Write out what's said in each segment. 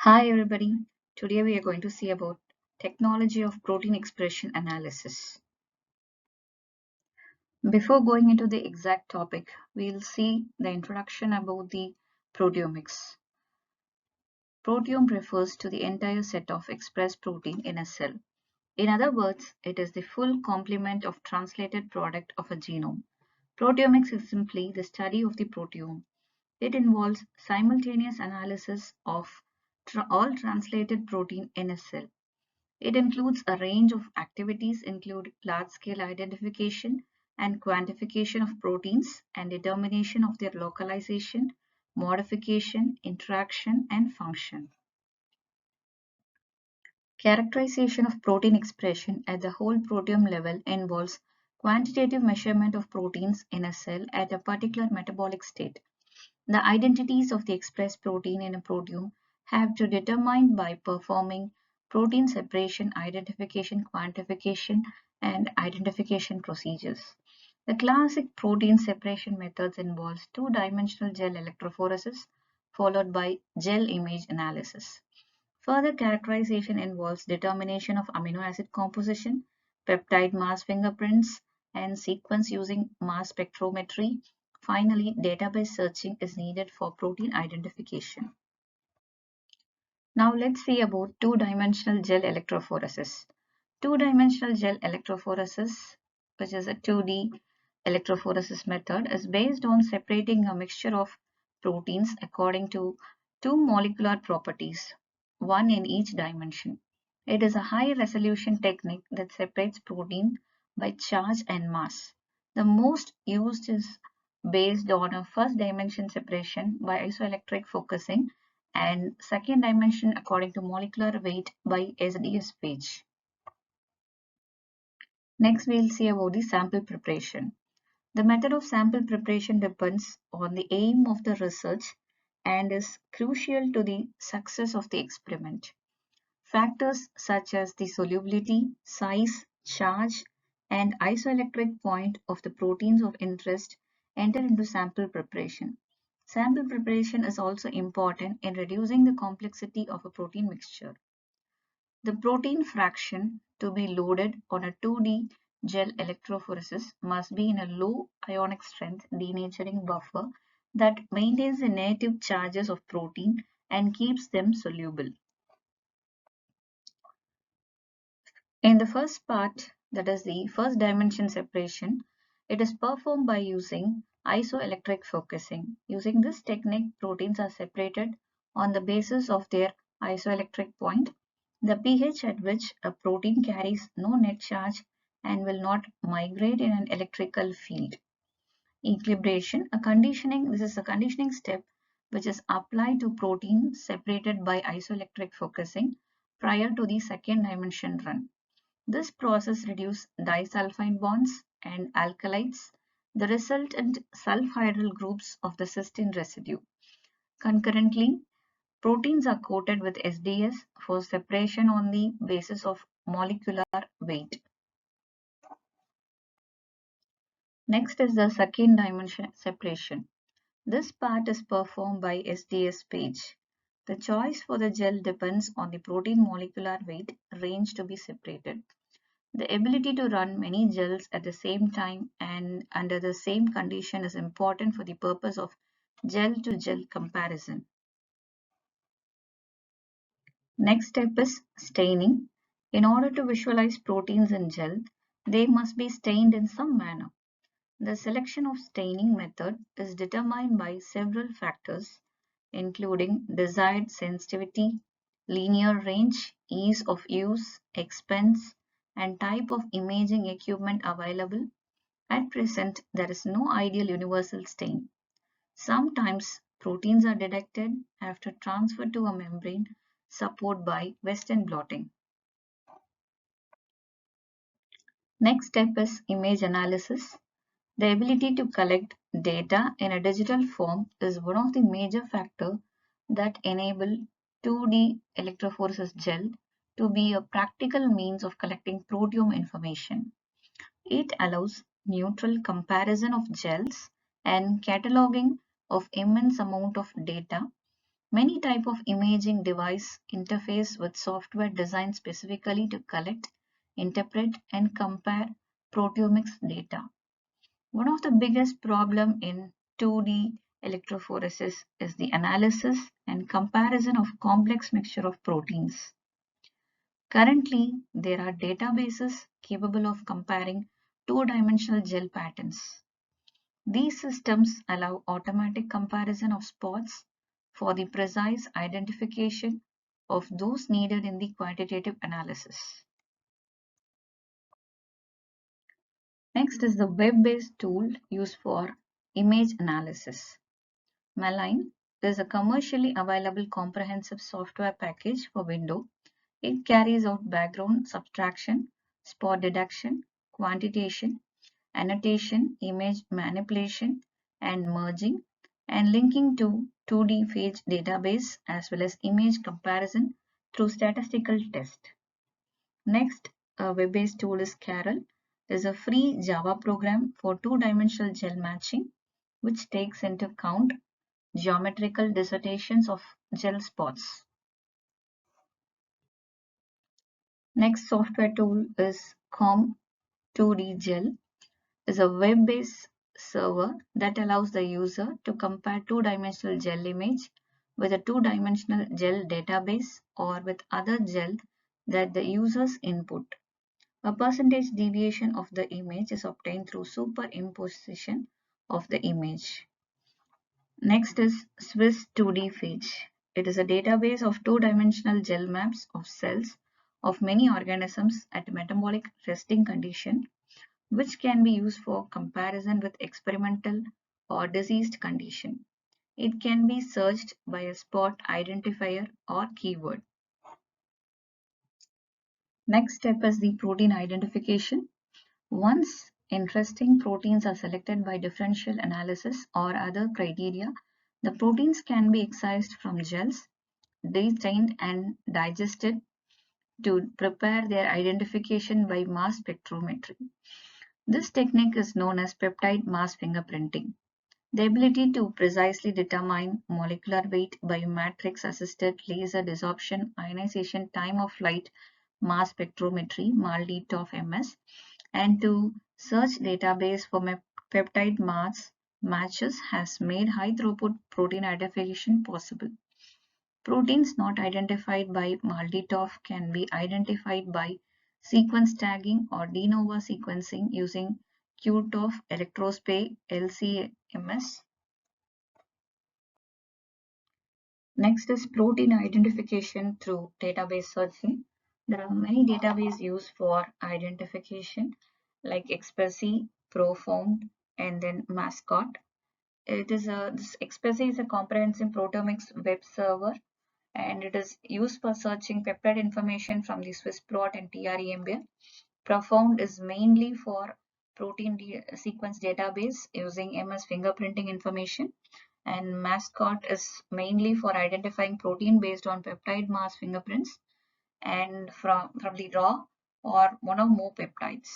Hi everybody. Today we are going to see about technology of protein expression analysis. Before going into the exact topic, we'll see the introduction about the proteomics. Proteome refers to the entire set of expressed protein in a cell. In other words, it is the full complement of translated product of a genome. Proteomics is simply the study of the proteome. It involves simultaneous analysis of all translated protein in a cell. It includes a range of activities include large-scale identification and quantification of proteins and determination of their localization, modification, interaction, and function. Characterization of protein expression at the whole proteome level involves quantitative measurement of proteins in a cell at a particular metabolic state. The identities of the expressed protein in a proteome have to be determined by performing protein separation, identification, quantification, and identification procedures. The classic protein separation methods involves two-dimensional gel electrophoresis followed by gel image analysis. Further characterization involves determination of amino acid composition, peptide mass fingerprints, and sequence using mass spectrometry. Finally, database searching is needed for protein identification. Now let's see about two-dimensional gel electrophoresis. Two-dimensional gel electrophoresis, which is a 2D electrophoresis method, is based on separating a mixture of proteins according to two molecular properties, one in each dimension. It is a high-resolution technique that separates protein by charge and mass. The most used is based on a first dimension separation by isoelectric focusing and second dimension according to molecular weight by SDS page. Next, we'll see about the sample preparation. The method of sample preparation depends on the aim of the research and is crucial to the success of the experiment. Factors such as the solubility, size, charge, and isoelectric point of the proteins of interest enter into sample preparation. Sample preparation is also important in reducing the complexity of a protein mixture. The protein fraction to be loaded on a 2D gel electrophoresis must be in a low ionic strength denaturing buffer that maintains the native charges of protein and keeps them soluble. In the first part, that is the first dimension separation, it is performed by using isoelectric focusing. Using this technique, proteins are separated on the basis of their isoelectric point, the pH at which a protein carries no net charge and will not migrate in an electrical field. Equilibration, this is a conditioning step which is applied to protein separated by isoelectric focusing prior to the second dimension run. This process reduces disulfide bonds and alkylates the resultant sulfhydryl groups of the cysteine residue. Concurrently, proteins are coated with SDS for separation on the basis of molecular weight. Next is the second dimension separation. This part is performed by SDS page. The choice for the gel depends on the protein molecular weight range to be separated. The ability to run many gels at the same time and under the same condition is important for the purpose of gel-to-gel comparison. Next step is staining. In order to visualize proteins in gel, they must be stained in some manner. The selection of staining method is determined by several factors, including desired sensitivity, linear range, ease of use, expense, and type of imaging equipment available. At present, there is no ideal universal stain. Sometimes proteins are detected after transfer to a membrane supported by Western blotting. Next step is image analysis. The ability to collect data in a digital form is one of the major factors that enable 2D electrophoresis gel to be a practical means of collecting proteome information. It allows neutral comparison of gels and cataloging of immense amount of data Many types of imaging device interface with software designed specifically to collect, interpret, and compare proteomics data. One of the biggest problems in 2D electrophoresis is the analysis and comparison of complex mixture of proteins. Currently, there are databases capable of comparing two-dimensional gel patterns. These systems allow automatic comparison of spots for the precise identification of those needed in the quantitative analysis. Next is the web-based tool used for image analysis. Malign is a commercially available comprehensive software package for Windows. It carries out background subtraction, spot detection, quantitation, annotation, image manipulation, and merging, and linking to 2D phage database as well as image comparison through statistical test. Next, a web-based tool is Carol. It is a free Java program for two-dimensional gel matching, which takes into account geometrical dissertations of gel spots. Next software tool is Com2D-Gel. Is a web-based server that allows the user to compare two-dimensional gel image with a two-dimensional gel database or with other gel that the users input. A percentage deviation of the image is obtained through superimposition of the image. Next is Swiss 2D Phage. It is a database of two-dimensional gel maps of cells of many organisms at metabolic resting condition, which can be used for comparison with experimental or diseased condition. It can be searched by a spot identifier or keyword. Next step is the protein identification. Once interesting proteins are selected by differential analysis or other criteria, the proteins can be excised from gels, destained and digested to prepare their identification by mass spectrometry. This technique is known as peptide mass fingerprinting. The ability to precisely determine molecular weight by matrix-assisted laser desorption ionization time of flight mass spectrometry (MALDI-TOF-MS) and to search database for peptide mass matches has made high-throughput protein identification possible. Proteins not identified by MALDI-TOF can be identified by sequence tagging or de novo sequencing using QTOF electrospray LC-MS. Next is protein identification through database searching. There are many databases used for identification like XpressE, Profound, and then Mascot. This XpressE is a comprehensive proteomics web server and it is used for searching peptide information from the Swiss blot and TREMBL. Profound is mainly for protein sequence database using MS fingerprinting information, and Mascot is mainly for identifying protein based on peptide mass fingerprints and from the raw or one or more peptides.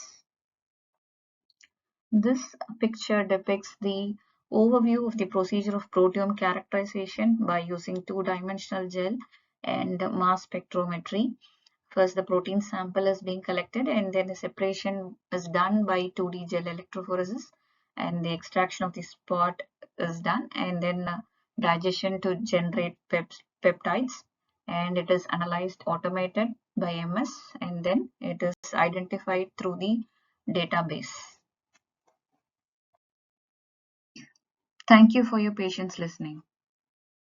This picture depicts the overview of the procedure of proteome characterization by using two-dimensional gel and mass spectrometry. First, the protein sample is being collected and then the separation is done by 2D gel electrophoresis and the extraction of the spot is done and then digestion to generate peptides and it is analyzed automated by MS and then it is identified through the database. Thank you for your patience listening.